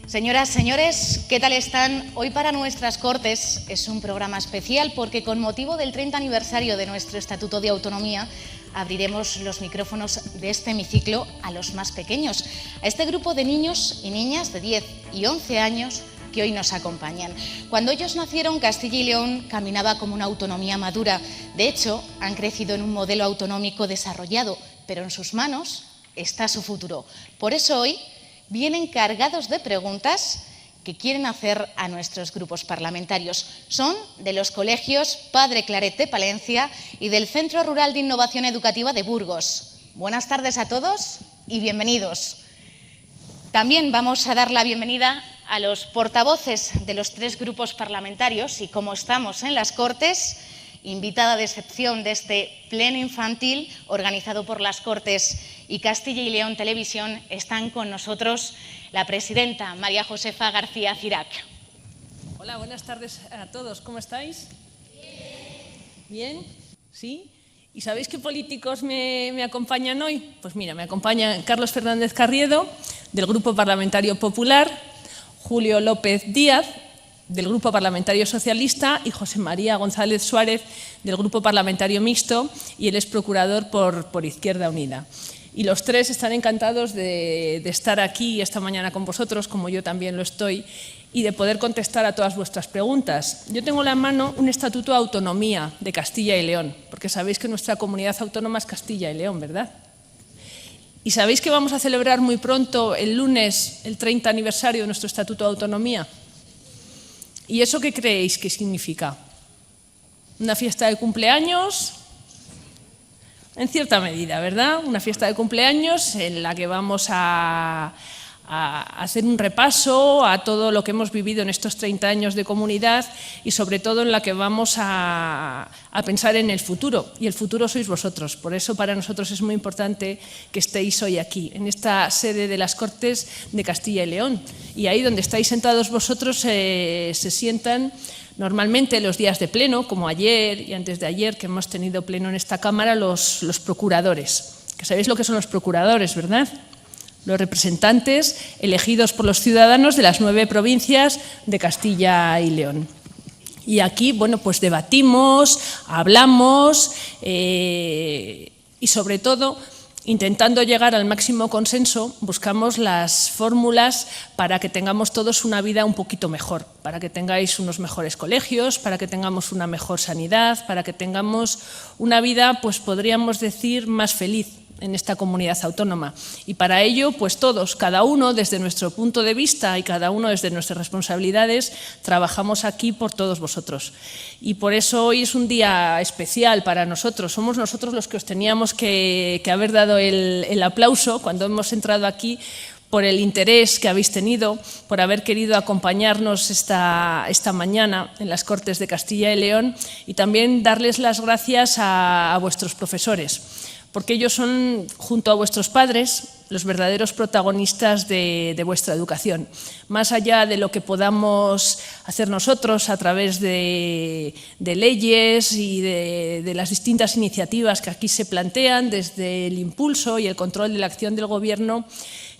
Señoras, señores, ¿qué tal están? Hoy para nuestras Cortes es un programa especial porque con motivo del 30 aniversario de nuestro Estatuto de Autonomía abriremos los micrófonos de este hemiciclo a los más pequeños, a este grupo de niños y niñas de 10 y 11 años que hoy nos acompañan. Cuando ellos nacieron, Castilla y León caminaba como una autonomía madura. De hecho, han crecido en un modelo autonómico desarrollado, pero en sus manos está su futuro. Por eso hoy vienen cargados de preguntas que quieren hacer a nuestros grupos parlamentarios. Son de los colegios Padre Claret de Palencia y del Centro Rural de Innovación Educativa de Burgos. Buenas tardes a todos y bienvenidos. También vamos a dar la bienvenida a los portavoces de los tres grupos parlamentarios y, como estamos en las Cortes, invitada de excepción de este pleno infantil organizado por las Cortes y Castilla y León Televisión, están con nosotros la presidenta María Josefa García Cirac. Hola, buenas tardes a todos. ¿Cómo estáis? Bien. ¿Bien? ¿Sí? ¿Y sabéis qué políticos me acompañan hoy? Pues mira, me acompaña Carlos Fernández Carriedo, del Grupo Parlamentario Popular, Julio López Díaz, del Grupo Parlamentario Socialista, y José María González Suárez, del Grupo Parlamentario Mixto, y él es procurador por Izquierda Unida. Y los tres están encantados de estar aquí esta mañana con vosotros, como yo también lo estoy, y de poder contestar a todas vuestras preguntas. Yo tengo en la mano un Estatuto de Autonomía de Castilla y León, porque sabéis que nuestra comunidad autónoma es Castilla y León, ¿verdad? ¿Y sabéis que vamos a celebrar muy pronto, el lunes, el 30 aniversario de nuestro Estatuto de Autonomía? ¿Y eso qué creéis que significa? ¿Una fiesta de cumpleaños? En cierta medida, ¿verdad? Una fiesta de cumpleaños en la que vamos a hacer un repaso a todo lo que hemos vivido en estos 30 años de comunidad y sobre todo en la que vamos a pensar en el futuro. Y el futuro sois vosotros. Por eso para nosotros es muy importante que estéis hoy aquí, en esta sede de las Cortes de Castilla y León. Y ahí donde estáis sentados vosotros se sientan normalmente los días de pleno, como ayer y antes de ayer, que hemos tenido pleno en esta Cámara, los procuradores. Que sabéis lo que son los procuradores, ¿verdad? Los representantes elegidos por los ciudadanos de las 9 provincias de Castilla y León. Y aquí, bueno, pues debatimos, hablamos y sobre todo, intentando llegar al máximo consenso, buscamos las fórmulas para que tengamos todos una vida un poquito mejor, para que tengáis unos mejores colegios, para que tengamos una mejor sanidad, para que tengamos una vida, pues podríamos decir, más feliz en esta comunidad autónoma. Y para ello, pues todos, cada uno desde nuestro punto de vista y cada uno desde nuestras responsabilidades, trabajamos aquí por todos vosotros. Y por eso hoy es un día especial para nosotros. Somos nosotros los que os teníamos que haber dado el aplauso cuando hemos entrado aquí, por el interés que habéis tenido, por haber querido acompañarnos esta mañana en las Cortes de Castilla y León, y también darles las gracias a vuestros profesores, porque ellos son, junto a vuestros padres, los verdaderos protagonistas de vuestra educación. Más allá de lo que podamos hacer nosotros a través de leyes y de las distintas iniciativas que aquí se plantean, desde el impulso y el control de la acción del Gobierno,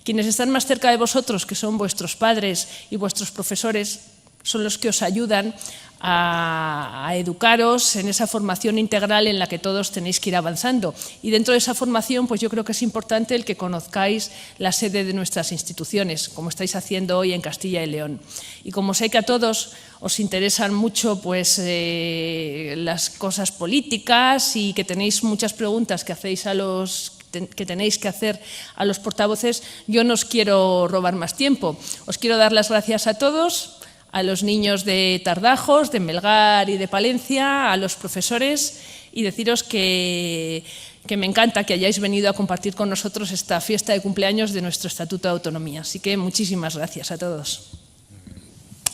quienes están más cerca de vosotros, que son vuestros padres y vuestros profesores, son los que os ayudan a educaros en esa formación integral en la que todos tenéis que ir avanzando. Y dentro de esa formación, pues yo creo que es importante el que conozcáis la sede de nuestras instituciones, como estáis haciendo hoy en Castilla y León. Y como sé que a todos os interesan mucho pues, las cosas políticas y que tenéis muchas preguntas que tenéis que hacer a los portavoces, yo no os quiero robar más tiempo. Os quiero dar las gracias a todos, a los niños de Tardajos, de Melgar y de Palencia, a los profesores, y deciros que me encanta que hayáis venido a compartir con nosotros esta fiesta de cumpleaños de nuestro Estatuto de Autonomía. Así que muchísimas gracias a todos.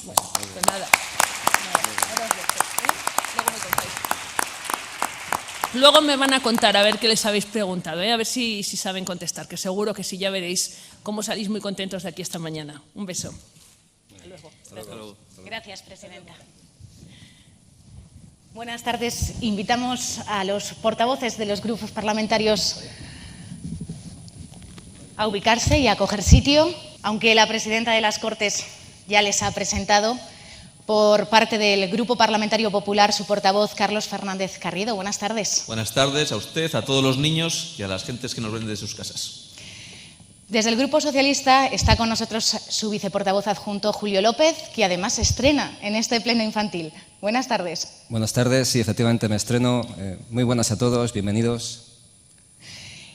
Bueno, pues nada. Luego me van a contar a ver qué les habéis preguntado, a ver si saben contestar, que seguro que sí, ya veréis cómo salís muy contentos de aquí esta mañana. Un beso. Hasta luego. Gracias, presidenta. Buenas tardes. Invitamos a los portavoces de los grupos parlamentarios a ubicarse y a coger sitio, aunque la presidenta de las Cortes ya les ha presentado. Por parte del Grupo Parlamentario Popular, su portavoz, Carlos Fernández Garrido. Buenas tardes. Buenas tardes a usted, a todos los niños y a las gentes que nos ven desde sus casas. Desde el Grupo Socialista está con nosotros su viceportavoz adjunto, Julio López, que además se estrena en este pleno infantil. Buenas tardes. Buenas tardes, sí, efectivamente me estreno. Muy buenas a todos, bienvenidos.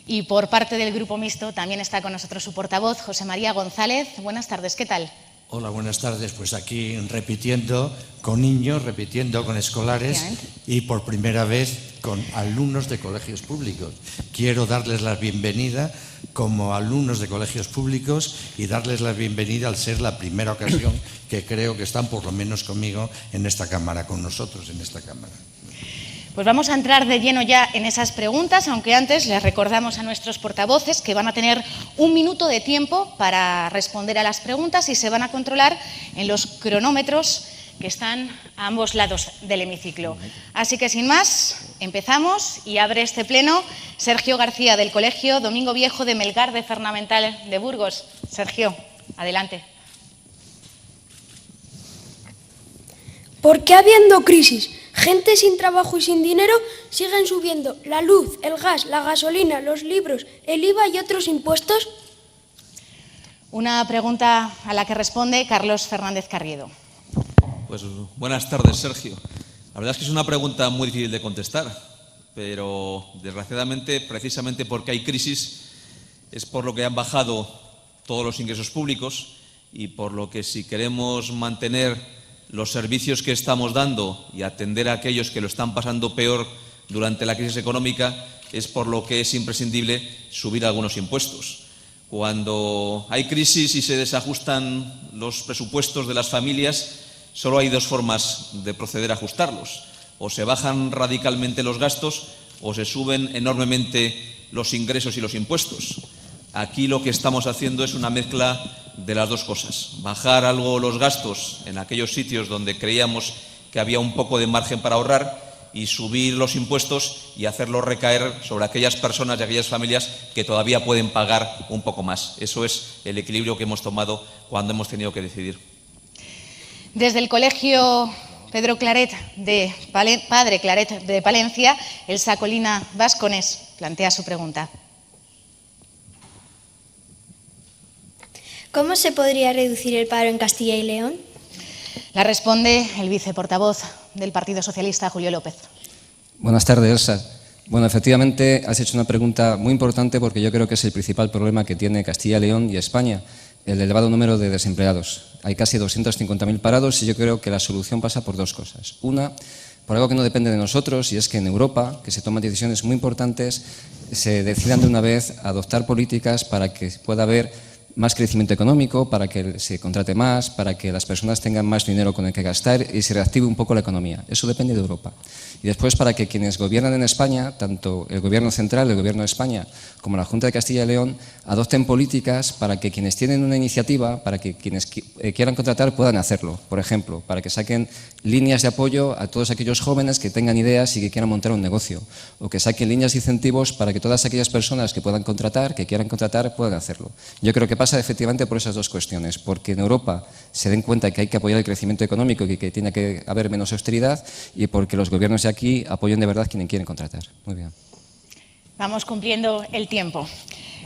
Y por parte del Grupo Mixto también está con nosotros su portavoz, José María González. Buenas tardes, ¿qué tal? Hola, buenas tardes. Pues aquí repitiendo con niños, repitiendo con escolares y por primera vez con alumnos de colegios públicos. Quiero darles la bienvenida como alumnos de colegios públicos y darles la bienvenida al ser la primera ocasión que creo que están por lo menos conmigo en esta Cámara, con nosotros en esta Cámara. Pues vamos a entrar de lleno ya en esas preguntas, aunque antes les recordamos a nuestros portavoces que van a tener 1 minuto de tiempo para responder a las preguntas y se van a controlar en los cronómetros que están a ambos lados del hemiciclo. Así que sin más, empezamos y abre este pleno Sergio García del Colegio Domingo Viejo de Melgar de Fernamental de Burgos. Sergio, adelante. ¿Por qué habiendo crisis, gente sin trabajo y sin dinero, siguen subiendo la luz, el gas, la gasolina, los libros, el IVA y otros impuestos? Una pregunta a la que responde Carlos Fernández Garrido. Pues buenas tardes, Sergio. La verdad es que es una pregunta muy difícil de contestar, pero desgraciadamente, precisamente porque hay crisis, es por lo que han bajado todos los ingresos públicos y por lo que si queremos mantener los servicios que estamos dando y atender a aquellos que lo están pasando peor durante la crisis económica, es por lo que es imprescindible subir algunos impuestos. Cuando hay crisis y se desajustan los presupuestos de las familias, solo hay 2 formas de proceder a ajustarlos. O se bajan radicalmente los gastos o se suben enormemente los ingresos y los impuestos. Aquí lo que estamos haciendo es una mezcla de las 2 cosas. Bajar algo los gastos en aquellos sitios donde creíamos que había un poco de margen para ahorrar y subir los impuestos y hacerlos recaer sobre aquellas personas y aquellas familias que todavía pueden pagar un poco más. Eso es el equilibrio que hemos tomado cuando hemos tenido que decidir. Desde el Colegio Pedro Claret Padre Claret de Palencia, Elsa Colina Vascones plantea su pregunta. ¿Cómo se podría reducir el paro en Castilla y León? La responde el viceportavoz del Partido Socialista, Julio López. Buenas tardes, Elsa. Bueno, efectivamente has hecho una pregunta muy importante porque yo creo que es el principal problema que tiene Castilla y León y España, el elevado número de desempleados. Hay casi 250.000 parados y yo creo que la solución pasa por 2 cosas. Una, por algo que no depende de nosotros, y es que en Europa, que se toman decisiones muy importantes, se decidan de una vez a adoptar políticas para que pueda haber más crecimiento económico, para que se contrate más, para que las personas tengan más dinero con el que gastar y se reactive un poco la economía. Eso depende de Europa. Y después, para que quienes gobiernan en España, tanto el Gobierno central, el Gobierno de España, como la Junta de Castilla y León, adopten políticas para que quienes tienen una iniciativa, para que quienes quieran contratar puedan hacerlo. Por ejemplo, para que saquen líneas de apoyo a todos aquellos jóvenes que tengan ideas y que quieran montar un negocio. O que saquen líneas de incentivos para que todas aquellas personas que puedan contratar, que quieran contratar, puedan hacerlo. Yo creo que pasa efectivamente por esas 2 cuestiones. Porque en Europa se den cuenta que hay que apoyar el crecimiento económico y que tiene que haber menos austeridad, y porque los gobiernos de aquí apoyen de verdad quienes quieren contratar. Muy bien. Vamos cumpliendo el tiempo.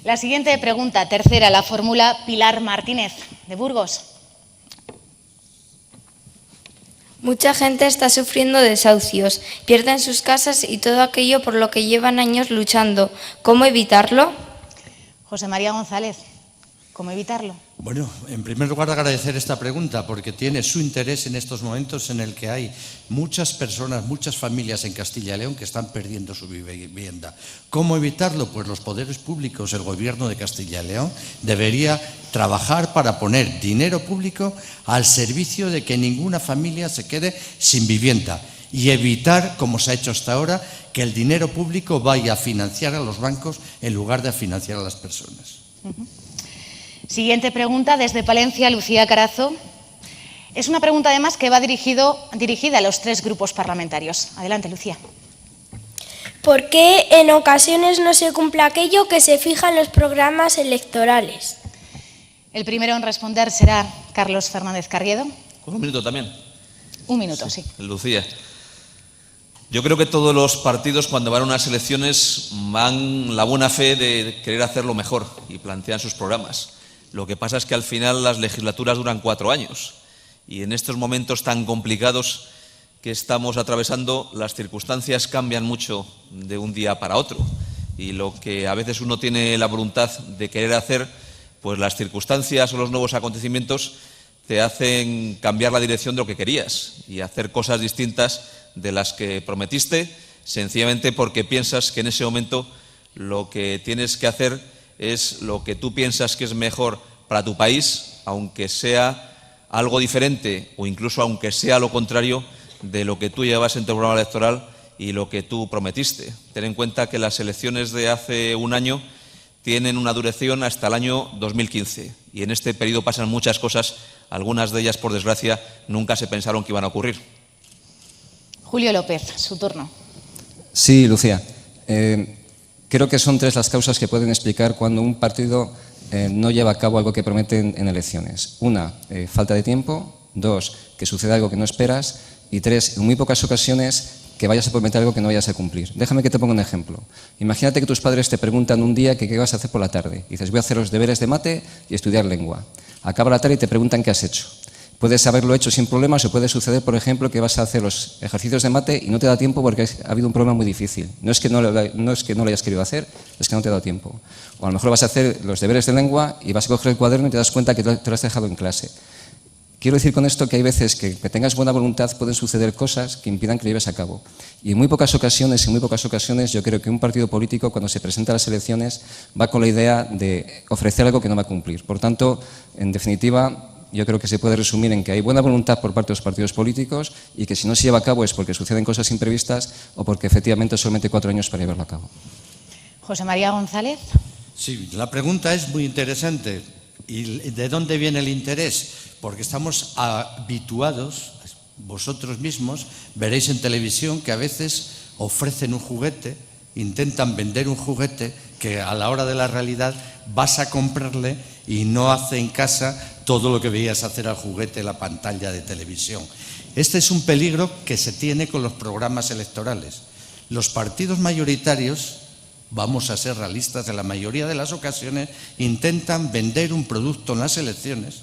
La siguiente pregunta, tercera, la formula Pilar Martínez, de Burgos. Mucha gente está sufriendo desahucios, pierden sus casas y todo aquello por lo que llevan años luchando. ¿Cómo evitarlo? José María González, ¿cómo evitarlo? Bueno, en primer lugar agradecer esta pregunta porque tiene su interés en estos momentos en el que hay muchas personas, muchas familias en Castilla y León que están perdiendo su vivienda. ¿Cómo evitarlo? Pues los poderes públicos, el Gobierno de Castilla y León debería trabajar para poner dinero público al servicio de que ninguna familia se quede sin vivienda y evitar, como se ha hecho hasta ahora, que el dinero público vaya a financiar a los bancos en lugar de a financiar a las personas. Siguiente pregunta, desde Palencia, Lucía Carazo. Es una pregunta además que va dirigida a los 3 grupos parlamentarios. Adelante, Lucía. ¿Por qué en ocasiones no se cumple aquello que se fija en los programas electorales? El primero en responder será Carlos Fernández Carriedo. ¿Con un minuto también? Un minuto, sí. Lucía. Yo creo que todos los partidos, cuando van a unas elecciones, van la buena fe de querer hacerlo mejor y plantean sus programas. Lo que pasa es que al final las legislaturas duran 4 años y en estos momentos tan complicados que estamos atravesando, las circunstancias cambian mucho de un día para otro y lo que a veces uno tiene la voluntad de querer hacer, pues las circunstancias o los nuevos acontecimientos te hacen cambiar la dirección de lo que querías y hacer cosas distintas de las que prometiste, sencillamente porque piensas que en ese momento lo que tienes que hacer es lo que tú piensas que es mejor para tu país, aunque sea algo diferente o incluso aunque sea lo contrario de lo que tú llevas en tu programa electoral y lo que tú prometiste. Ten en cuenta que las elecciones de hace un año tienen una duración hasta el año 2015 y en este periodo pasan muchas cosas, algunas de ellas, por desgracia, nunca se pensaron que iban a ocurrir. Julio López, su turno. Sí, Lucía. Creo que son 3 las causas que pueden explicar cuando un partido no lleva a cabo algo que promete en elecciones. 1, falta de tiempo. 2, que suceda algo que no esperas. Y 3, en muy pocas ocasiones, que vayas a prometer algo que no vayas a cumplir. Déjame que te ponga un ejemplo. Imagínate que tus padres te preguntan un día que qué vas a hacer por la tarde. Dices, voy a hacer los deberes de mate y estudiar lengua. Acaba la tarde y te preguntan qué has hecho. Puedes haberlo hecho sin problemas o puede suceder, por ejemplo, que vas a hacer los ejercicios de mate y no te da tiempo porque ha hado un problema muy difícil. No es que no lo hayas querido hacer, es que no te da tiempo. O a lo mejor vas a hacer los deberes de lengua y vas a coger el cuaderno y te das cuenta que te lo has dejado en clase. Quiero decir con esto que hay veces que tengas buena voluntad pueden suceder cosas que impidan que lo lleves a cabo. Y en muy pocas ocasiones yo creo que un partido político cuando se presenta a las elecciones va con la idea de ofrecer algo que no va a cumplir. Por tanto, en definitiva, yo creo que se puede resumir en que hay buena voluntad por parte de los partidos políticos y que si no se lleva a cabo es porque suceden cosas imprevistas o porque efectivamente solamente 4 años para llevarlo a cabo. José María González. Sí, la pregunta es muy interesante. ¿Y de dónde viene el interés? Porque estamos habituados, vosotros mismos, veréis en televisión que a veces ofrecen un juguete, intentan vender un juguete que a la hora de la realidad vas a comprarle y no hace en casa todo lo que veías hacer al juguete en la pantalla de televisión. Este es un peligro que se tiene con los programas electorales. Los partidos mayoritarios, vamos a ser realistas, en la mayoría de las ocasiones intentan vender un producto en las elecciones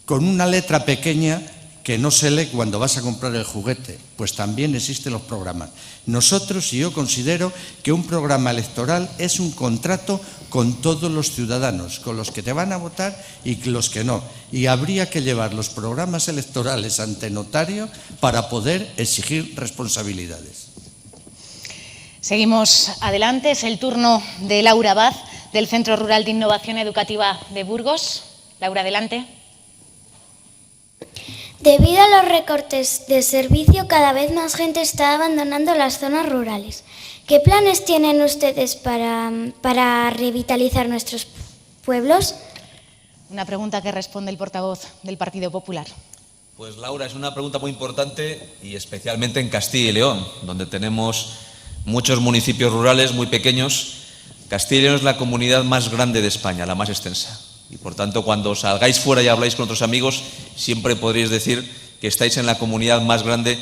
con una letra pequeña que no se lee cuando vas a comprar el juguete, pues también existen los programas. Nosotros, y yo considero que un programa electoral es un contrato con todos los ciudadanos, con los que te van a votar y los que no. Y habría que llevar los programas electorales ante notario para poder exigir responsabilidades. Seguimos adelante, es el turno de Laura Abad, del Centro Rural de Innovación Educativa de Burgos. Laura, adelante. Debido a los recortes de servicio, cada vez más gente está abandonando las zonas rurales. ¿Qué planes tienen ustedes para revitalizar nuestros pueblos? Una pregunta que responde el portavoz del Partido Popular. Pues Laura, es una pregunta muy importante y especialmente en Castilla y León, donde tenemos muchos municipios rurales muy pequeños. Castilla y León es la comunidad más grande de España, la más extensa. Y por tanto, cuando salgáis fuera y habláis con otros amigos, siempre podréis decir que estáis en la comunidad más grande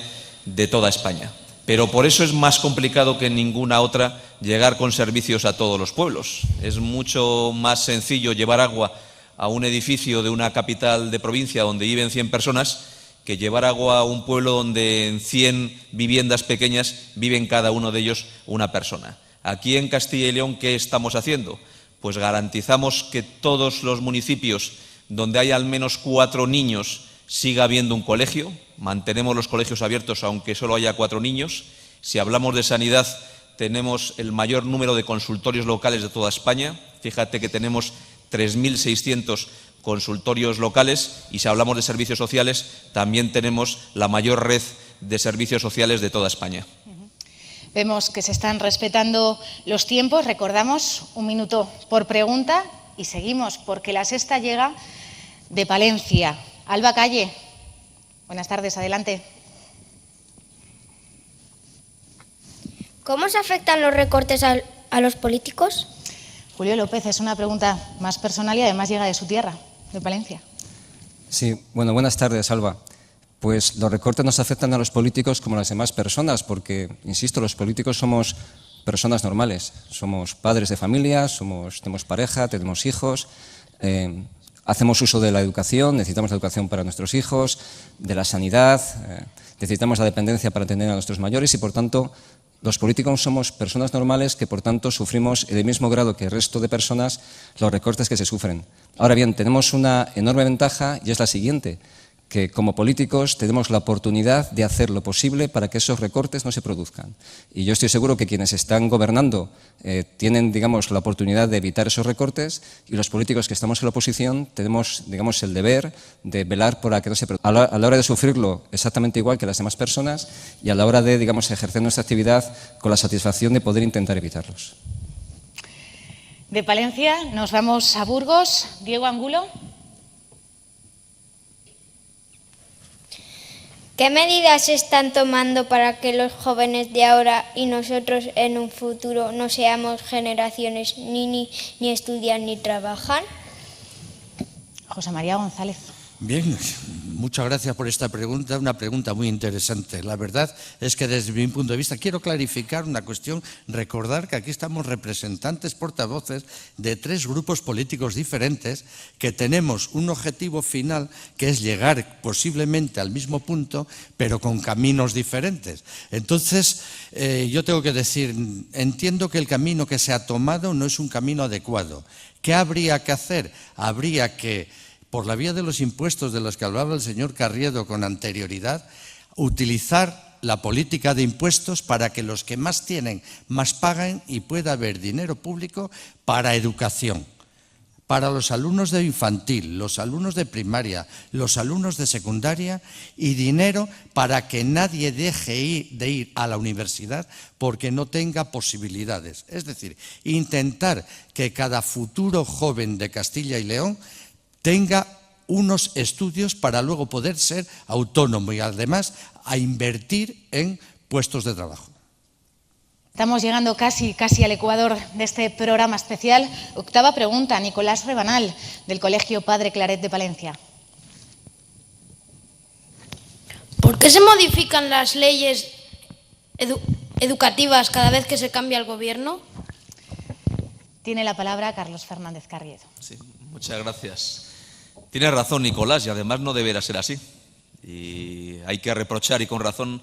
de toda España. Pero por eso es más complicado que en ninguna otra llegar con servicios a todos los pueblos. Es mucho más sencillo llevar agua a un edificio de una capital de provincia donde viven 100 personas que llevar agua a un pueblo donde en 100 viviendas pequeñas viven cada uno de ellos una persona. Aquí en Castilla y León, ¿qué estamos haciendo? Pues garantizamos que todos los municipios donde hay al menos 4 niños siga habiendo un colegio. Mantenemos los colegios abiertos aunque solo haya 4 niños. Si hablamos de sanidad, tenemos el mayor número de consultorios locales de toda España. Fíjate que tenemos 3.600 consultorios locales y si hablamos de servicios sociales, también tenemos la mayor red de servicios sociales de toda España. Vemos que se están respetando los tiempos. Recordamos 1 minuto por pregunta y seguimos porque la sexta llega de Palencia. Alba Calle, buenas tardes, adelante. ¿Cómo se afectan los recortes a los políticos? Julio López, es una pregunta más personal y además llega de su tierra, de Palencia. Sí, bueno, buenas tardes, Alba. Pues los recortes nos afectan a los políticos como a las demás personas, porque, insisto, los políticos somos personas normales. Somos padres de familia, tenemos pareja, tenemos hijos, hacemos uso de la educación, necesitamos la educación para nuestros hijos, de la sanidad, necesitamos la dependencia para atender a nuestros mayores y, por tanto, los políticos somos personas normales que, por tanto, sufrimos en el mismo grado que el resto de personas los recortes que se sufren. Ahora bien, tenemos una enorme ventaja y es la siguiente, que como políticos tenemos la oportunidad de hacer lo posible para que esos recortes no se produzcan. Y yo estoy seguro que quienes están gobernando tienen, digamos, la oportunidad de evitar esos recortes y los políticos que estamos en la oposición tenemos, digamos, el deber de velar por que no se produzca. A la hora de sufrirlo exactamente igual que las demás personas y a la hora de, digamos, ejercer nuestra actividad con la satisfacción de poder intentar evitarlos. De Palencia nos vamos a Burgos. Diego Angulo. ¿Qué medidas se están tomando para que los jóvenes de ahora y nosotros en un futuro no seamos generaciones ni estudian ni trabajan? José María González. Bien, muchas gracias por esta pregunta, una pregunta muy interesante. La verdad es que desde mi punto de vista quiero clarificar una cuestión, recordar que aquí estamos representantes, portavoces de 3 grupos políticos diferentes que tenemos un objetivo final que es llegar posiblemente al mismo punto, pero con caminos diferentes. Entonces, yo tengo que decir, entiendo que el camino que se ha tomado no es un camino adecuado. ¿Qué habría que hacer? Habría que, por la vía de los impuestos de los que hablaba el señor Carriedo con anterioridad, utilizar la política de impuestos para que los que más tienen más paguen y pueda haber dinero público para educación, para los alumnos de infantil, los alumnos de primaria, los alumnos de secundaria y dinero para que nadie deje de ir a la universidad porque no tenga posibilidades. Es decir, intentar que cada futuro joven de Castilla y León tenga unos estudios para luego poder ser autónomo y además a invertir en puestos de trabajo. Estamos llegando casi al ecuador de este programa especial. Octava pregunta, Nicolás Rebanal, del Colegio Padre Claret de Palencia. ¿Por qué se modifican las leyes educativas cada vez que se cambia el gobierno? Tiene la palabra Carlos Fernández Carriedo. Sí, muchas gracias. Tiene razón Nicolás y además no deberá ser así. Y hay que reprochar y con razón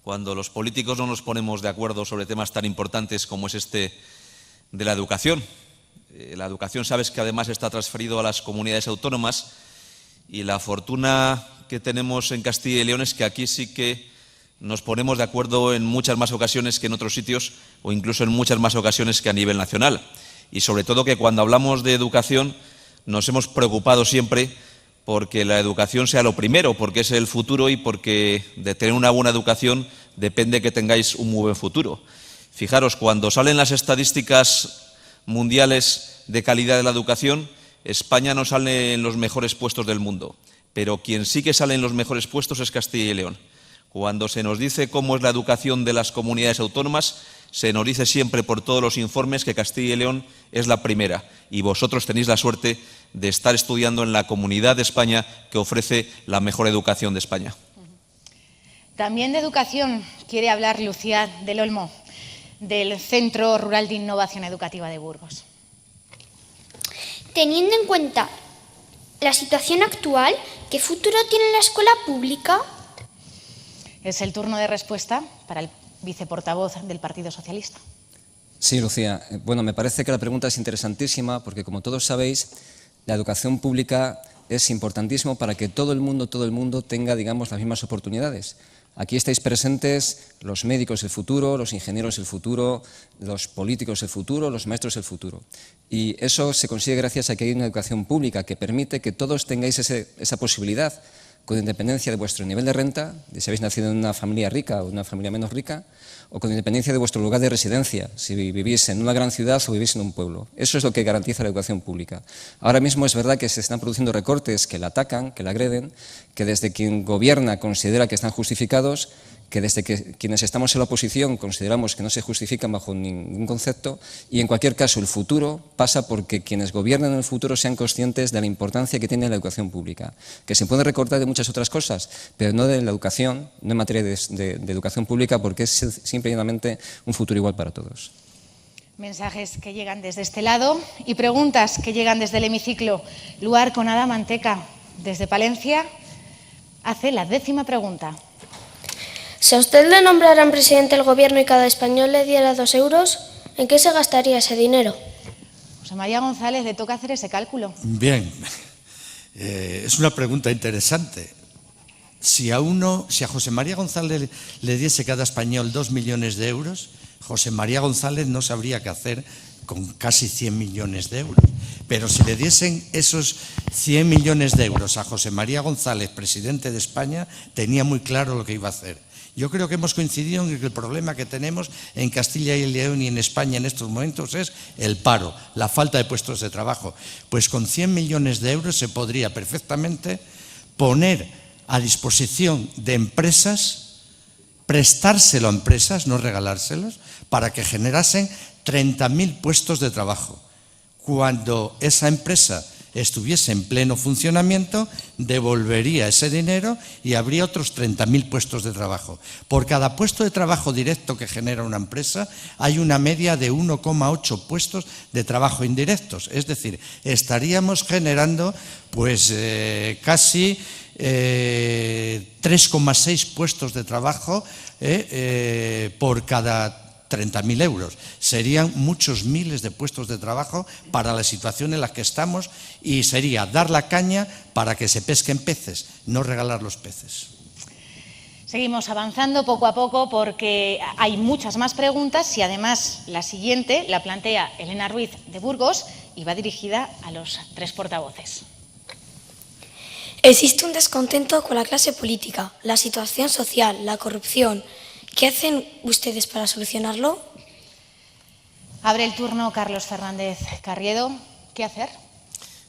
cuando los políticos no nos ponemos de acuerdo sobre temas tan importantes como es este de la educación. La educación, sabes que además está transferido a las comunidades autónomas y la fortuna que tenemos en Castilla y León es que aquí sí que nos ponemos de acuerdo en muchas más ocasiones que en otros sitios o incluso en muchas más ocasiones que a nivel nacional. Y sobre todo que cuando hablamos de educación nos hemos preocupado siempre porque la educación sea lo primero, porque es el futuro y porque de tener una buena educación depende que tengáis un muy buen futuro. Fijaros, cuando salen las estadísticas mundiales de calidad de la educación, España no sale en los mejores puestos del mundo, pero quien sí que sale en los mejores puestos es Castilla y León. Cuando se nos dice cómo es la educación de las comunidades autónomas, se nos dice siempre por todos los informes que Castilla y León es la primera y vosotros tenéis la suerte de estar estudiando en la comunidad de España que ofrece la mejor educación de España. También de educación quiere hablar Lucía del Olmo, del Centro Rural de Innovación Educativa de Burgos. Teniendo en cuenta la situación actual, ¿qué futuro tiene la escuela pública? Es el turno de respuesta para el viceportavoz del Partido Socialista. Sí, Lucía. Bueno, me parece que la pregunta es interesantísima porque, como todos sabéis, la educación pública es importantísimo para que todo el mundo tenga, digamos, las mismas oportunidades. Aquí estáis presentes los médicos del futuro, los ingenieros del futuro, los políticos del futuro, los maestros del futuro. Y eso se consigue gracias a que hay una educación pública que permite que todos tengáis esa posibilidad, con independencia de vuestro nivel de renta, de si habéis nacido en una familia rica o una familia menos rica, o con independencia de vuestro lugar de residencia, si vivís en una gran ciudad o vivís en un pueblo. Eso es lo que garantiza la educación pública. Ahora mismo es verdad que se están produciendo recortes que la atacan, que la agreden, que desde quien gobierna considera que están justificados, que desde que quienes estamos en la oposición consideramos que no se justifican bajo ningún concepto, y en cualquier caso el futuro pasa porque quienes gobiernen en el futuro sean conscientes de la importancia que tiene la educación pública, que se puede recortar de muchas otras cosas, pero no de la educación, no en materia de educación pública, porque es simple y llanamente un futuro igual para todos. Mensajes que llegan desde este lado y preguntas que llegan desde el hemiciclo. Luar Conada Manteca, desde Palencia, hace la 10ª pregunta. Si a usted le nombraran presidente del gobierno y cada español le diera 2 euros, ¿en qué se gastaría ese dinero? José María González, le toca hacer ese cálculo. Bien, es una pregunta interesante. Si a José María González le diese cada español 2 millones de euros, José María González no sabría qué hacer con casi 100 millones de euros. Pero si le diesen esos 100 millones de euros a José María González, presidente de España, tenía muy claro lo que iba a hacer. Yo creo que hemos coincidido en que el problema que tenemos en Castilla y León y en España en estos momentos es el paro, la falta de puestos de trabajo. Pues con 100 millones de euros se podría perfectamente poner a disposición de empresas, prestárselo a empresas, no regalárselos, para que generasen 30.000 puestos de trabajo. Cuando esa empresa estuviese en pleno funcionamiento, devolvería ese dinero y habría otros 30.000 puestos de trabajo. Por cada puesto de trabajo directo que genera una empresa, hay una media de 1,8 puestos de trabajo indirectos. Es decir, estaríamos generando pues casi 3,6 puestos de trabajo por cada 30.000 euros. Serían muchos miles de puestos de trabajo para la situación en la que estamos, y sería dar la caña para que se pesquen peces, no regalar los peces. Seguimos avanzando poco a poco porque hay muchas más preguntas y además la siguiente la plantea Elena Ruiz de Burgos y va dirigida a los 3 portavoces. Existe un descontento con la clase política, la situación social, la corrupción. ¿Qué hacen ustedes para solucionarlo? Abre el turno Carlos Fernández Carriedo. ¿Qué hacer?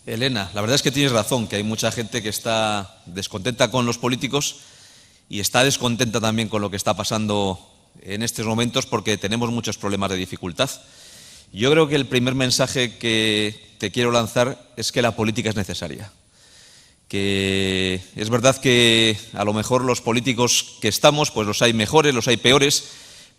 Elena, la verdad es que tienes razón, que hay mucha gente que está descontenta con los políticos y está descontenta también con lo que está pasando en estos momentos, porque tenemos muchos problemas de dificultad. Yo creo que el primer mensaje que te quiero lanzar es que la política es necesaria. Que es verdad que a lo mejor los políticos que estamos, pues los hay mejores, los hay peores,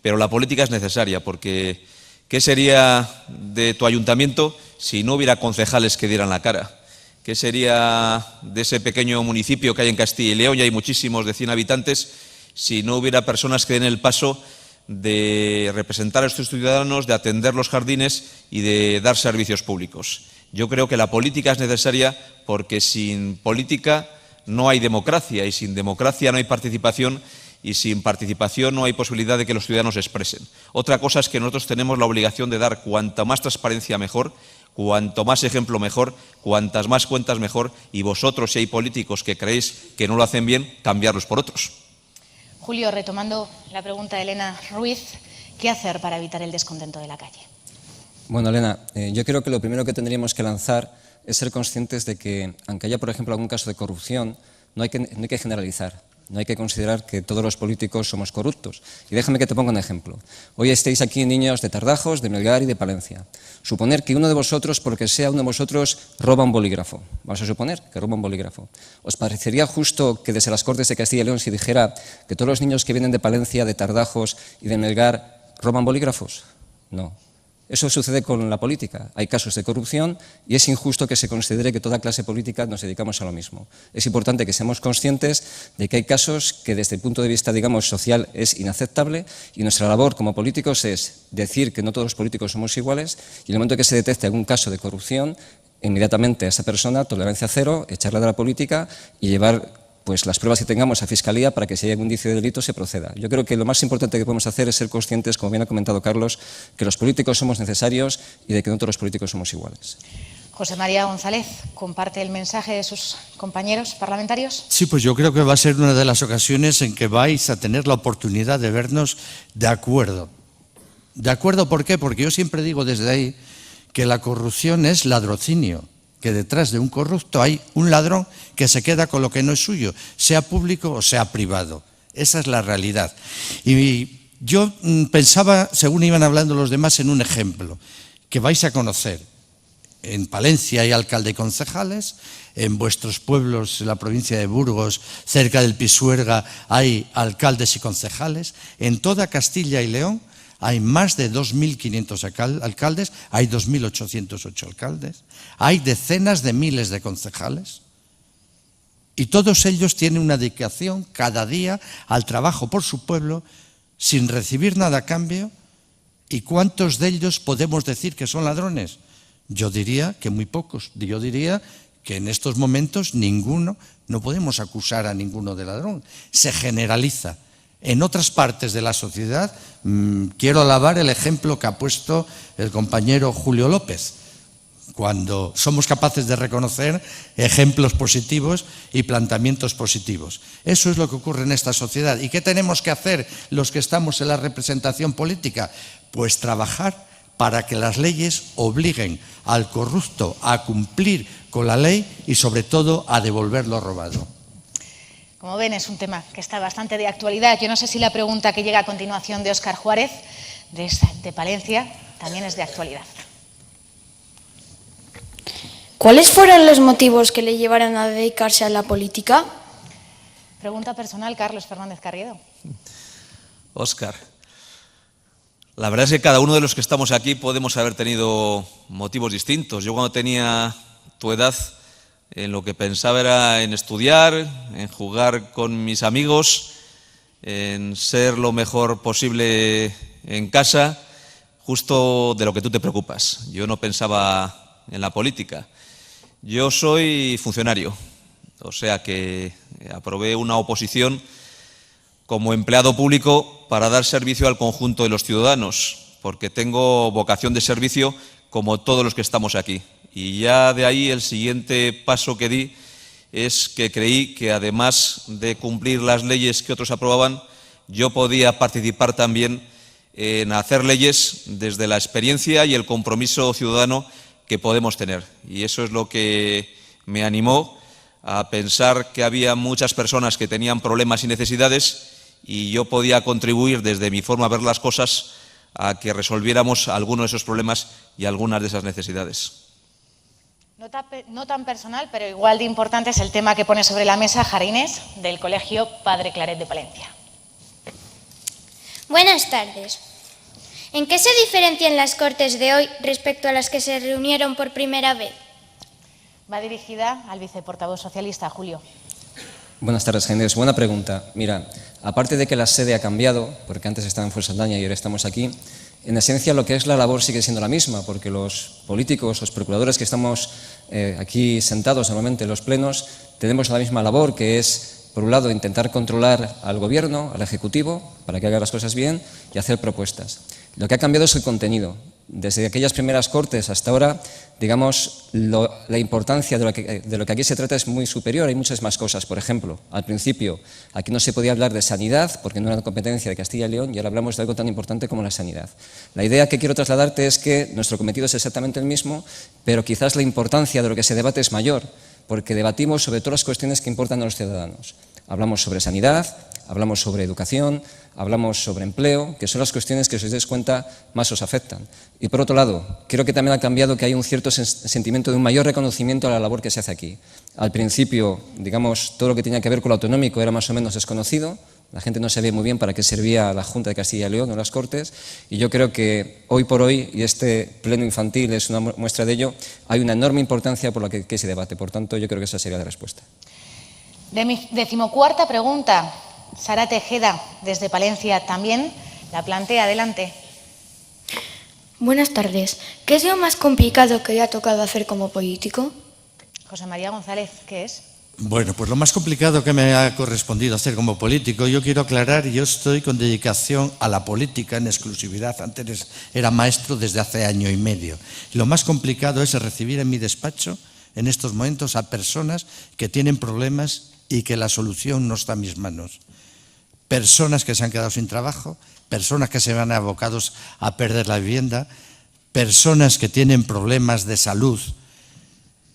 pero la política es necesaria, porque ¿qué sería de tu ayuntamiento si no hubiera concejales que dieran la cara? ¿Qué sería de ese pequeño municipio que hay en Castilla y León, y hay muchísimos de 100 habitantes, si no hubiera personas que den el paso de representar a estos ciudadanos, de atender los jardines y de dar servicios públicos? Yo creo que la política es necesaria porque sin política no hay democracia, y sin democracia no hay participación, y sin participación no hay posibilidad de que los ciudadanos se expresen. Otra cosa es que nosotros tenemos la obligación de dar cuanta más transparencia mejor, cuanto más ejemplo mejor, cuantas más cuentas mejor, y vosotros, si hay políticos que creéis que no lo hacen bien, cambiarlos por otros. Julio, retomando la pregunta de Elena Ruiz, ¿qué hacer para evitar el descontento de la calle? Bueno, Elena, yo creo que lo primero que tendríamos que lanzar es ser conscientes de que, aunque haya, por ejemplo, algún caso de corrupción, no hay que generalizar. No hay que considerar que todos los políticos somos corruptos. Y déjame que te ponga un ejemplo. Hoy estáis aquí niños de Tardajos, de Melgar y de Palencia. Suponer que uno de vosotros, porque sea uno de vosotros, roba un bolígrafo. Vamos a suponer que roba un bolígrafo. ¿Os parecería justo que desde las Cortes de Castilla y León se dijera que todos los niños que vienen de Palencia, de Tardajos y de Melgar roban bolígrafos? No. Eso sucede con la política. Hay casos de corrupción y es injusto que se considere que toda clase política nos dedicamos a lo mismo. Es importante que seamos conscientes de que hay casos que desde el punto de vista, digamos, social es inaceptable, y nuestra labor como políticos es decir que no todos los políticos somos iguales, y en el momento que se detecte algún caso de corrupción, inmediatamente a esa persona, tolerancia cero, echarla de la política y llevar pues las pruebas que tengamos a Fiscalía para que si hay algún indicio de delito se proceda. Yo creo que lo más importante que podemos hacer es ser conscientes, como bien ha comentado Carlos, que los políticos somos necesarios y de que no todos los políticos somos iguales. José María González, ¿comparte el mensaje de sus compañeros parlamentarios? Sí, pues yo creo que va a ser una de las ocasiones en que vais a tener la oportunidad de vernos de acuerdo. ¿De acuerdo por qué? Porque yo siempre digo desde ahí que la corrupción es ladrocinio, que detrás de un corrupto hay un ladrón que se queda con lo que no es suyo, sea público o sea privado. Esa es la realidad. Y yo pensaba, según iban hablando los demás, en un ejemplo que vais a conocer. En Palencia hay alcalde y concejales, en vuestros pueblos, en la provincia de Burgos, cerca del Pisuerga, hay alcaldes y concejales. En toda Castilla y León hay más de 2.500 alcaldes, hay 2.808 alcaldes, hay decenas de miles de concejales. Y todos ellos tienen una dedicación cada día al trabajo por su pueblo sin recibir nada a cambio. ¿Y cuántos de ellos podemos decir que son ladrones? Yo diría que muy pocos. Yo diría que en estos momentos ninguno, no podemos acusar a ninguno de ladrón. Se generaliza. En otras partes de la sociedad, quiero alabar el ejemplo que ha puesto el compañero Julio López. Cuando somos capaces de reconocer ejemplos positivos y planteamientos positivos. Eso es lo que ocurre en esta sociedad. ¿Y qué tenemos que hacer los que estamos en la representación política? Pues trabajar para que las leyes obliguen al corrupto a cumplir con la ley y sobre todo a devolver lo robado. Como ven, es un tema que está bastante de actualidad. Yo no sé si la pregunta que llega a continuación de Óscar Juárez, de Palencia, también es de actualidad. ¿Cuáles fueron los motivos que le llevaron a dedicarse a la política? Pregunta personal, Carlos Fernández Carriedo. Óscar, la verdad es que cada uno de los que estamos aquí podemos haber tenido motivos distintos. Yo cuando tenía tu edad, en lo que pensaba era en estudiar, en jugar con mis amigos, en ser lo mejor posible en casa, justo de lo que tú te preocupas. Yo no pensaba en la política. Yo soy funcionario, o sea que aprobé una oposición como empleado público para dar servicio al conjunto de los ciudadanos, porque tengo vocación de servicio como todos los que estamos aquí. Y ya de ahí el siguiente paso que di es que creí que además de cumplir las leyes que otros aprobaban, yo podía participar también en hacer leyes desde la experiencia y el compromiso ciudadano que podemos tener. Y eso es lo que me animó a pensar que había muchas personas que tenían problemas y necesidades y yo podía contribuir desde mi forma de ver las cosas a que resolviéramos algunos de esos problemas y algunas de esas necesidades. No tan personal, pero igual de importante es el tema que pone sobre la mesa Jara Inés, del Colegio Padre Claret de Palencia. Buenas tardes. ¿En qué se diferencian las Cortes de hoy respecto a las que se reunieron por primera vez? Va dirigida al viceportavoz socialista, Julio. Buenas tardes, Jainés. Buena pregunta. Mira, aparte de que la sede ha cambiado, porque antes estaba en Fuensaldaña y ahora estamos aquí, en esencia lo que es la labor sigue siendo la misma, porque los políticos, los procuradores que estamos aquí sentados normalmente en los plenos, tenemos la misma labor, que es, por un lado, intentar controlar al Gobierno, al Ejecutivo, para que haga las cosas bien y hacer propuestas. Lo que ha cambiado es el contenido. Desde aquellas primeras Cortes hasta ahora, digamos, la importancia de lo que aquí se trata es muy superior. Hay muchas más cosas. Por ejemplo, al principio, aquí no se podía hablar de sanidad porque no era una competencia de Castilla y León y ahora hablamos de algo tan importante como la sanidad. La idea que quiero trasladarte es que nuestro cometido es exactamente el mismo, pero quizás la importancia de lo que se debate es mayor, porque debatimos sobre todas las cuestiones que importan a los ciudadanos. Hablamos sobre sanidad, hablamos sobre educación, hablamos sobre empleo, que son las cuestiones que, si os dais cuenta, más os afectan. Y por otro lado, creo que también ha cambiado que hay un cierto sentimiento de un mayor reconocimiento a la labor que se hace aquí. Al principio, digamos, todo lo que tenía que ver con lo autonómico era más o menos desconocido, la gente no sabía muy bien para qué servía la Junta de Castilla y León o las Cortes, y yo creo que hoy por hoy, y este pleno infantil es una muestra de ello, hay una enorme importancia por la que se debate. Por tanto, yo creo que esa sería la respuesta. 14ª pregunta. Sara Tejeda, desde Palencia, también la plantea. Adelante. Buenas tardes. ¿Qué es lo más complicado que le ha tocado hacer como político? José María González, ¿qué es? Bueno, pues lo más complicado que me ha correspondido hacer como político, yo quiero aclarar, yo estoy con dedicación a la política en exclusividad. Antes era maestro desde hace año y medio. Lo más complicado es recibir en mi despacho, en estos momentos, a personas que tienen problemas y que la solución no está en mis manos. Personas que se han quedado sin trabajo, personas que se van abocados a perder la vivienda, personas que tienen problemas de salud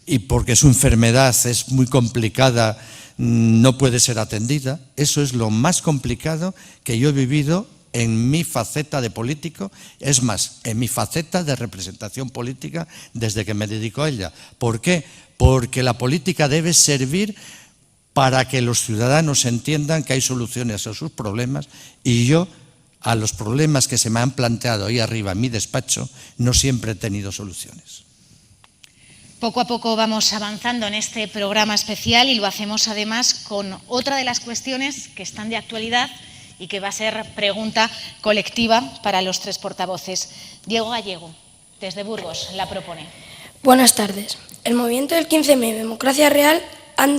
y porque su enfermedad es muy complicada, no puede ser atendida. Eso es lo más complicado que yo he vivido en mi faceta de político, es más, en mi faceta de representación política desde que me dedico a ella. ¿Por qué? Porque la política debe servir para que los ciudadanos entiendan que hay soluciones a sus problemas, y yo, a los problemas que se me han planteado ahí arriba en mi despacho, no siempre he tenido soluciones. Poco a poco vamos avanzando en este programa especial, y lo hacemos además con otra de las cuestiones que están de actualidad y que va a ser pregunta colectiva para los tres portavoces. Diego Gallego, desde Burgos, la propone. Buenas tardes. El movimiento del 15M, Democracia Real, han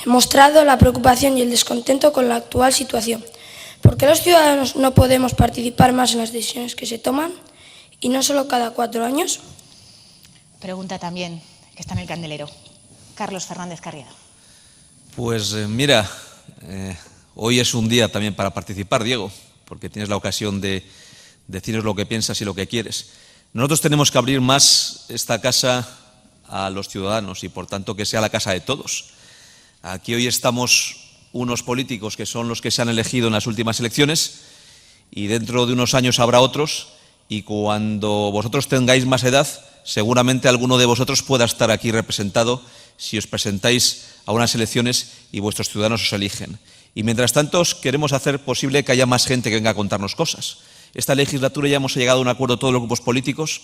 mostrado la preocupación y el descontento con la actual situación. ¿Por qué los ciudadanos no podemos participar más en las decisiones que se toman, y no solo cada 4 años? Pregunta también, que está en el candelero. Carlos Fernández Carriedo. Pues mira, hoy es un día también para participar, Diego, porque tienes la ocasión de decirnos lo que piensas y lo que quieres. Nosotros tenemos que abrir más esta casa a los ciudadanos y, por tanto, que sea la casa de todos. Aquí hoy estamos unos políticos que son los que se han elegido en las últimas elecciones, y dentro de unos años habrá otros, y cuando vosotros tengáis más edad, seguramente alguno de vosotros pueda estar aquí representado si os presentáis a unas elecciones y vuestros ciudadanos os eligen. Y mientras tanto queremos hacer posible que haya más gente que venga a contarnos cosas. Esta legislatura ya hemos llegado a un acuerdo todos los grupos políticos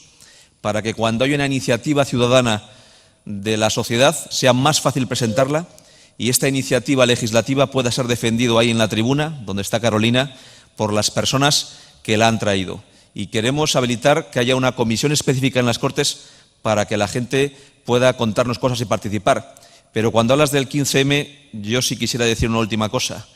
para que cuando haya una iniciativa ciudadana de la sociedad sea más fácil presentarla, y esta iniciativa legislativa pueda ser defendido ahí en la tribuna, donde está Carolina, por las personas que la han traído. Y queremos habilitar que haya una comisión específica en las Cortes para que la gente pueda contarnos cosas y participar. Pero cuando hablas del 15M, yo sí quisiera decir una última cosa.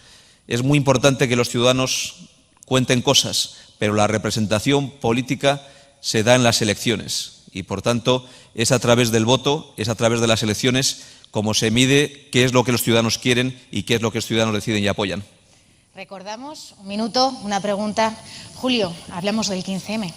Es muy importante que los ciudadanos cuenten cosas, pero la representación política se da en las elecciones, y por tanto es a través del voto, es a través de las elecciones como se mide qué es lo que los ciudadanos quieren y qué es lo que los ciudadanos deciden y apoyan. Recordamos, un minuto, una pregunta. Julio, hablamos del 15M.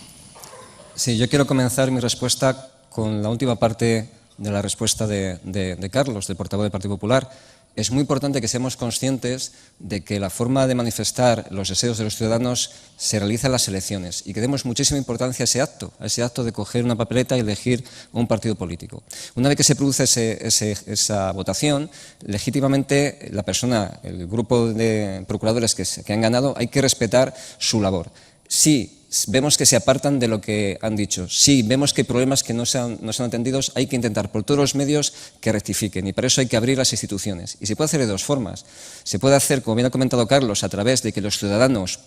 Sí, yo quiero comenzar mi respuesta con la última parte de la respuesta de Carlos, del portavoz del Partido Popular. Es muy importante que seamos conscientes de que la forma de manifestar los deseos de los ciudadanos se realiza en las elecciones, y que demos muchísima importancia a ese acto de coger una papeleta y elegir un partido político. Una vez que se produce esa votación, legítimamente la persona, el grupo de procuradores que han ganado, hay que respetar su labor. Sí, vemos que se apartan de lo que han dicho. Sí, vemos que hay problemas que no son atendidos, hay que intentar por todos los medios que rectifiquen, y para eso hay que abrir las instituciones. Y se puede hacer de dos formas. Se puede hacer, como bien ha comentado Carlos, a través de que los ciudadanos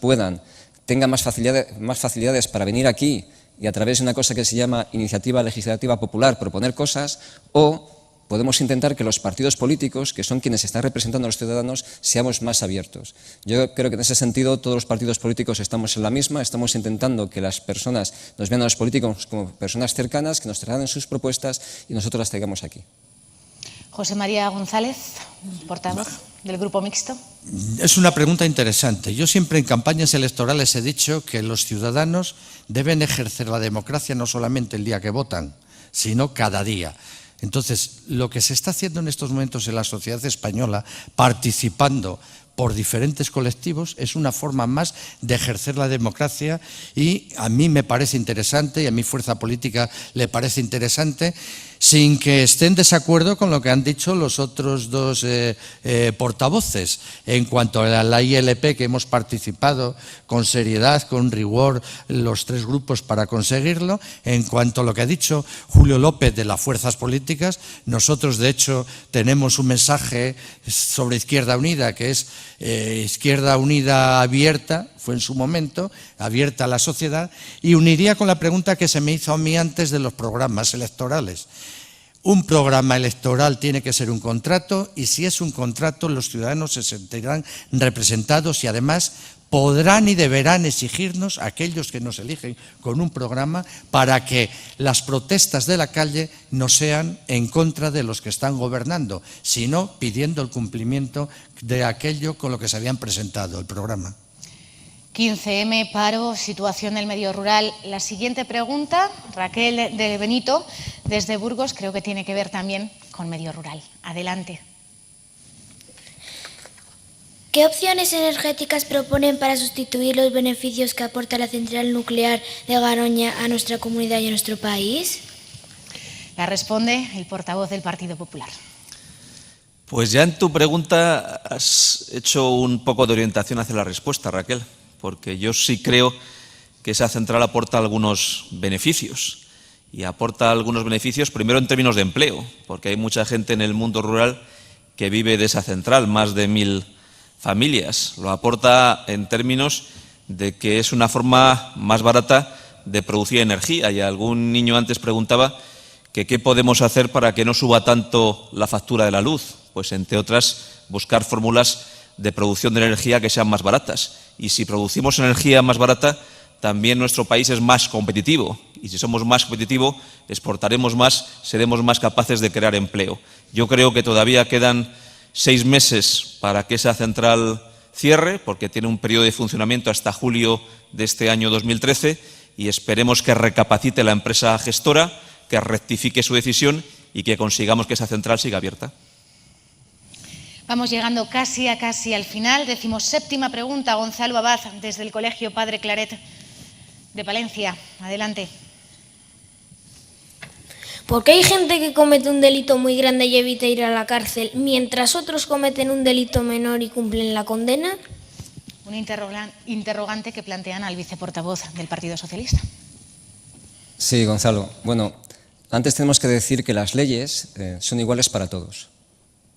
tengan más facilidades para venir aquí, y a través de una cosa que se llama iniciativa legislativa popular, proponer cosas, o podemos intentar que los partidos políticos, que son quienes están representando a los ciudadanos, seamos más abiertos. Yo creo que en ese sentido todos los partidos políticos estamos en la misma, estamos intentando que las personas nos vean a los políticos como personas cercanas, que nos trasladen sus propuestas y nosotros las traigamos aquí. José María González, portavoz del Grupo Mixto. Es una pregunta interesante. Yo siempre en campañas electorales he dicho que los ciudadanos deben ejercer la democracia no solamente el día que votan, sino cada día. Entonces, lo que se está haciendo en estos momentos en la sociedad española, participando por diferentes colectivos, es una forma más de ejercer la democracia, y a mí me parece interesante, y a mi fuerza política le parece interesante, sin que esté en desacuerdo con lo que han dicho los otros dos portavoces. En cuanto a la ILP, que hemos participado con seriedad, con rigor, los tres grupos para conseguirlo. En cuanto a lo que ha dicho Julio López de las fuerzas políticas, nosotros de hecho tenemos un mensaje sobre Izquierda Unida, que es Izquierda Unida abierta, fue en su momento, abierta a la sociedad, y uniría con la pregunta que se me hizo a mí antes de los programas electorales. Un programa electoral tiene que ser un contrato, y si es un contrato, los ciudadanos se sentirán representados, y además podrán y deberán exigirnos a aquellos que nos eligen con un programa, para que las protestas de la calle no sean en contra de los que están gobernando, sino pidiendo el cumplimiento de aquello con lo que se habían presentado, el programa. 15M, paro, situación del medio rural. La siguiente pregunta, Raquel de Benito, desde Burgos, creo que tiene que ver también con medio rural. Adelante. ¿Qué opciones energéticas proponen para sustituir los beneficios que aporta la central nuclear de Garoña a nuestra comunidad y a nuestro país? La responde el portavoz del Partido Popular. Pues ya en tu pregunta has hecho un poco de orientación hacia la respuesta, Raquel, porque yo sí creo que esa central aporta algunos beneficios. Y aporta algunos beneficios primero en términos de empleo, porque hay mucha gente en el mundo rural que vive de esa central, más de 1000 familias. Lo aporta en términos de que es una forma más barata de producir energía. Y algún niño antes preguntaba que qué podemos hacer para que no suba tanto la factura de la luz. Pues, entre otras, buscar fórmulas de producción de energía que sean más baratas. Y si producimos energía más barata, también nuestro país es más competitivo. Y si somos más competitivos, exportaremos más, seremos más capaces de crear empleo. Yo creo que todavía quedan 6 meses para que esa central cierre, porque tiene un periodo de funcionamiento hasta julio de este año 2013, y esperemos que recapacite la empresa gestora, que rectifique su decisión y que consigamos que esa central siga abierta. Vamos llegando casi al final. 17ª pregunta, Gonzalo Abad, desde el Colegio Padre Claret de Palencia. Adelante. ¿Por qué hay gente que comete un delito muy grande y evita ir a la cárcel, mientras otros cometen un delito menor y cumplen la condena? Un interrogante que plantean al viceportavoz del Partido Socialista. Sí, Gonzalo. Bueno, antes tenemos que decir que las leyes son iguales para todos.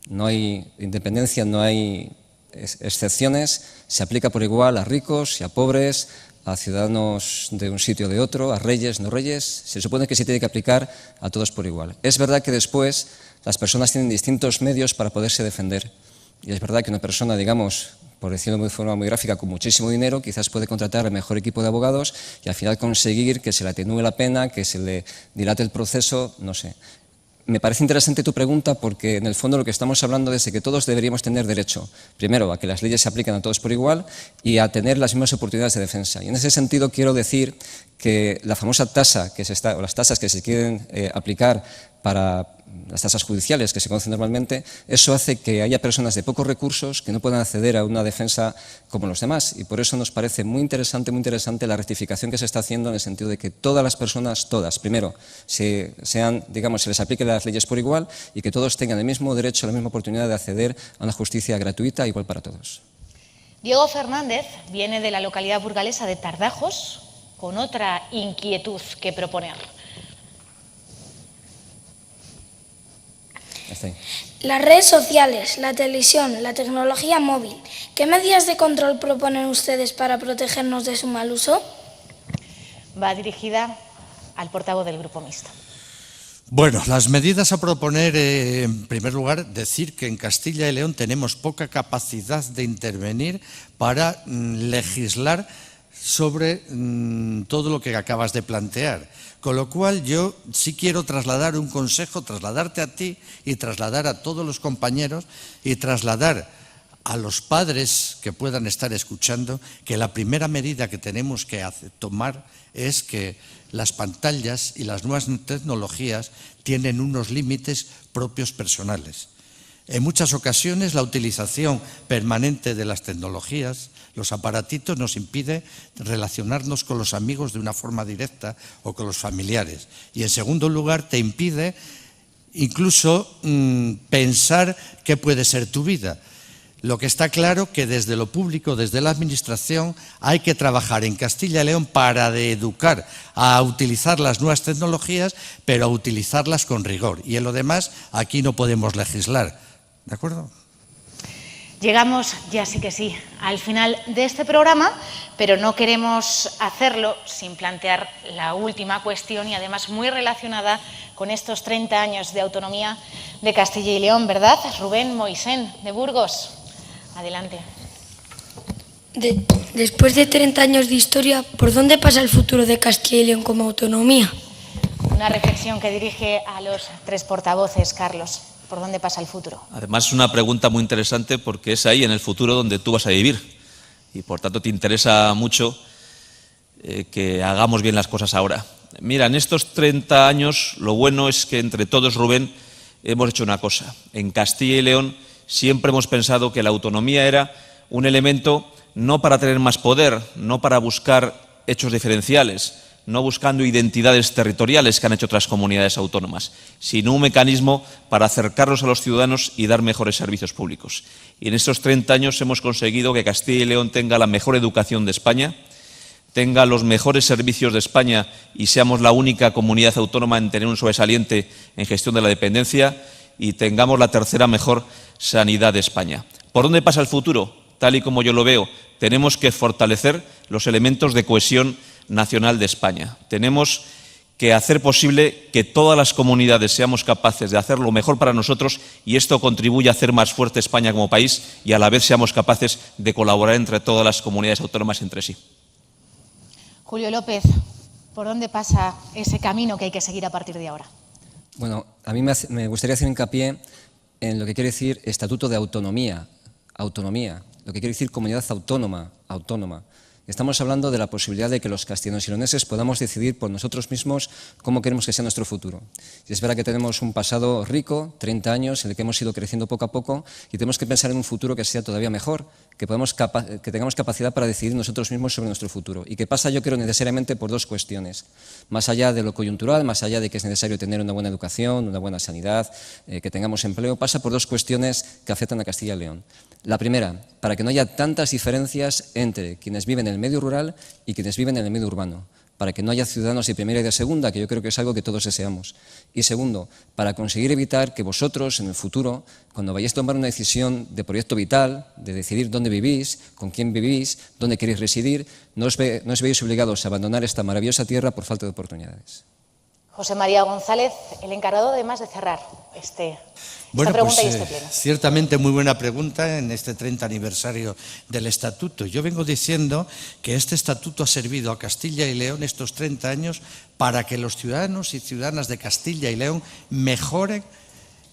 No hay independencia, no hay excepciones, se aplica por igual a ricos y a pobres, a ciudadanos de un sitio o de otro, a reyes, no reyes. Se supone que se tiene que aplicar a todos por igual. Es verdad que después las personas tienen distintos medios para poderse defender. Y es verdad que una persona, digamos, por decirlo de forma muy gráfica, con muchísimo dinero, quizás puede contratar el mejor equipo de abogados y al final conseguir que se le atenúe la pena, que se le dilate el proceso, no sé. Me parece interesante tu pregunta porque en el fondo lo que estamos hablando es de que todos deberíamos tener derecho, primero, a que las leyes se apliquen a todos por igual y a tener las mismas oportunidades de defensa. Y en ese sentido quiero decir que la famosa tasa o las tasas que se quieren aplicar para las tasas judiciales que se conocen normalmente, eso hace que haya personas de pocos recursos que no puedan acceder a una defensa como los demás. Y por eso nos parece muy interesante la rectificación que se está haciendo en el sentido de que todas las personas, todas, primero, se les apliquen las leyes por igual y que todos tengan el mismo derecho, la misma oportunidad de acceder a una justicia gratuita igual para todos. Diego Fernández viene de la localidad burgalesa de Tardajos con otra inquietud que proponer. Las redes sociales, la televisión, la tecnología móvil, ¿qué medidas de control proponen ustedes para protegernos de su mal uso? Va dirigida al portavoz del Grupo Mixto. Bueno, las medidas a proponer, en primer lugar, decir que en Castilla y León tenemos poca capacidad de intervenir para legislar sobre todo lo que acabas de plantear. Con lo cual yo sí quiero trasladar un consejo, trasladarte a ti y trasladar a todos los compañeros y trasladar a los padres que puedan estar escuchando que la primera medida que tenemos que tomar es que las pantallas y las nuevas tecnologías tienen unos límites propios personales. En muchas ocasiones la utilización permanente de las tecnologías, los aparatitos, nos impide relacionarnos con los amigos de una forma directa o con los familiares. Y en segundo lugar te impide incluso pensar qué puede ser tu vida. Lo que está claro que desde lo público, desde la administración, hay que trabajar en Castilla y León para educar a utilizar las nuevas tecnologías, pero a utilizarlas con rigor. Y en lo demás, aquí no podemos legislar. ¿De acuerdo? Llegamos, ya sí que sí, al final de este programa, pero no queremos hacerlo sin plantear la última cuestión y además muy relacionada con estos 30 años de autonomía de Castilla y León, ¿verdad? Rubén Moisén, de Burgos. Adelante. Después de 30 años de historia, ¿por dónde pasa el futuro de Castilla y León como autonomía? Una reflexión que dirige a los 3 portavoces, Carlos. ¿Por dónde pasa el futuro? Además, es una pregunta muy interesante porque es ahí, en el futuro, donde tú vas a vivir. y por tanto te interesa mucho que hagamos bien las cosas ahora. Mira, en estos 30 años lo bueno es que entre todos, Rubén, hemos hecho una cosa. En Castilla y León siempre hemos pensado que la autonomía era un elemento no para tener más poder, no para buscar hechos diferenciales, no buscando identidades territoriales que han hecho otras comunidades autónomas, sino un mecanismo para acercarnos a los ciudadanos y dar mejores servicios públicos. Y en estos 30 años hemos conseguido que Castilla y León tenga la mejor educación de España, tenga los mejores servicios de España y seamos la única comunidad autónoma en tener un sobresaliente en gestión de la dependencia y tengamos la tercera mejor sanidad de España. ¿Por dónde pasa el futuro? Tal y como yo lo veo, tenemos que fortalecer los elementos de cohesión nacional de España. Tenemos que hacer posible que todas las comunidades seamos capaces de hacer lo mejor para nosotros y esto contribuye a hacer más fuerte España como país y a la vez seamos capaces de colaborar entre todas las comunidades autónomas entre sí. Julio López, ¿por dónde pasa ese camino que hay que seguir a partir de ahora? Bueno, a mí me gustaría hacer hincapié en lo que quiere decir Estatuto de Autonomía, lo que quiere decir comunidad autónoma. Estamos hablando de la posibilidad de que los castellanos y leoneses podamos decidir por nosotros mismos cómo queremos que sea nuestro futuro. Y es verdad que tenemos un pasado rico, 30 años, en el que hemos ido creciendo poco a poco y tenemos que pensar en un futuro que sea todavía mejor, que tengamos capacidad para decidir nosotros mismos sobre nuestro futuro. Y que pasa, yo creo, necesariamente por dos cuestiones. Más allá de lo coyuntural, más allá de que es necesario tener una buena educación, una buena sanidad, que tengamos empleo, pasa por dos cuestiones que afectan a Castilla y León. La primera, para que no haya tantas diferencias entre quienes viven en el medio rural y quienes viven en el medio urbano, para que no haya ciudadanos de primera y de segunda, que yo creo que es algo que todos deseamos. Y segundo, para conseguir evitar que vosotros, en el futuro, cuando vayáis a tomar una decisión de proyecto vital, de decidir dónde vivís, con quién vivís, dónde queréis residir, no os veáis obligados a abandonar esta maravillosa tierra por falta de oportunidades. José María González, el encargado además de cerrar esta pregunta y este pleno. Ciertamente muy buena pregunta en este 30 aniversario del Estatuto. Yo vengo diciendo que este Estatuto ha servido a Castilla y León estos 30 años para que los ciudadanos y ciudadanas de Castilla y León mejoren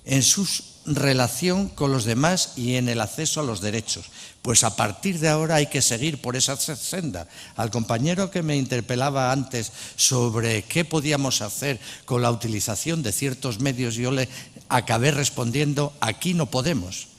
en su relación con los demás y en el acceso a los derechos. Pues a partir de ahora hay que seguir por esa senda. Al compañero que me interpelaba antes sobre qué podíamos hacer con la utilización de ciertos medios, yo le acabé respondiendo, aquí no podemos.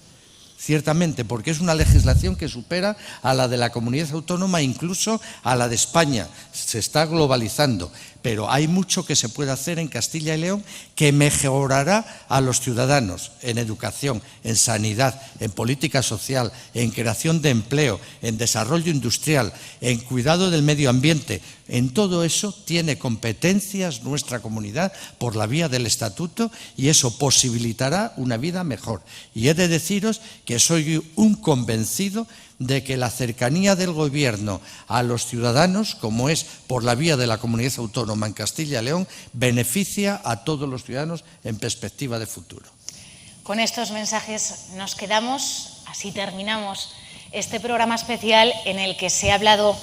Ciertamente, porque es una legislación que supera a la de la comunidad autónoma, incluso a la de España. Se está globalizando, pero hay mucho que se puede hacer en Castilla y León que mejorará a los ciudadanos en educación, en sanidad, en política social, en creación de empleo, en desarrollo industrial, en cuidado del medio ambiente. En todo eso tiene competencias nuestra comunidad por la vía del Estatuto y eso posibilitará una vida mejor. Y he de deciros que soy un convencido de que la cercanía del Gobierno a los ciudadanos, como es por la vía de la comunidad autónoma en Castilla y León, beneficia a todos los ciudadanos en perspectiva de futuro. Con estos mensajes nos quedamos, así terminamos este programa especial en el que se ha hablado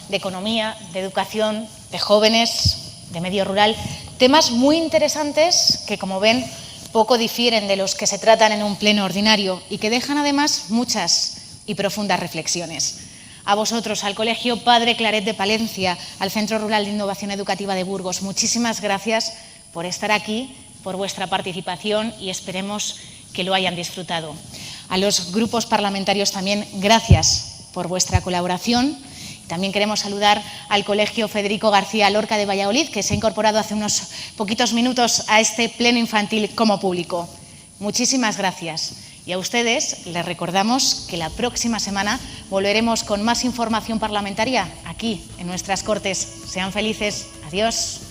de economía, de educación, de jóvenes, de medio rural, temas muy interesantes que, como ven, poco difieren de los que se tratan en un pleno ordinario y que dejan además muchas y profundas reflexiones. A vosotros, al Colegio Padre Claret de Palencia, al Centro Rural de Innovación Educativa de Burgos, muchísimas gracias por estar aquí, por vuestra participación y esperemos que lo hayan disfrutado. A los grupos parlamentarios también, gracias por vuestra colaboración. También queremos saludar al Colegio Federico García Lorca de Valladolid, que se ha incorporado hace unos poquitos minutos a este pleno infantil como público. Muchísimas gracias. Y a ustedes les recordamos que la próxima semana volveremos con más información parlamentaria aquí, en nuestras Cortes. Sean felices. Adiós.